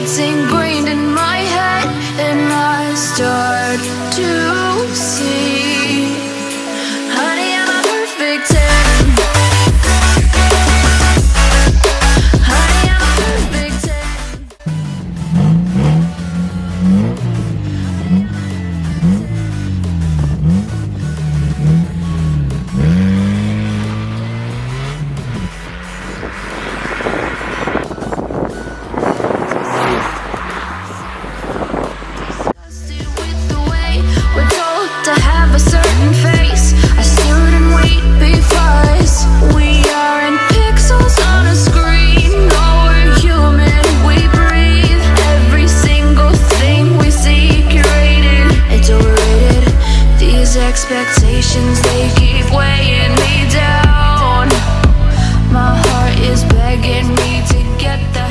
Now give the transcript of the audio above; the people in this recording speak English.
It's ingrained in my head, and I start to see, honey, I'm a perfect 10. Honey, I'm a perfect 10. With the way we're told to have a certain face, a certain weight, because we aren't pixels on a screen. No, we're human, we breathe. Every single thing we see curated, it's overrated. These expectations, they keep weighing me down. My heart is begging me to get that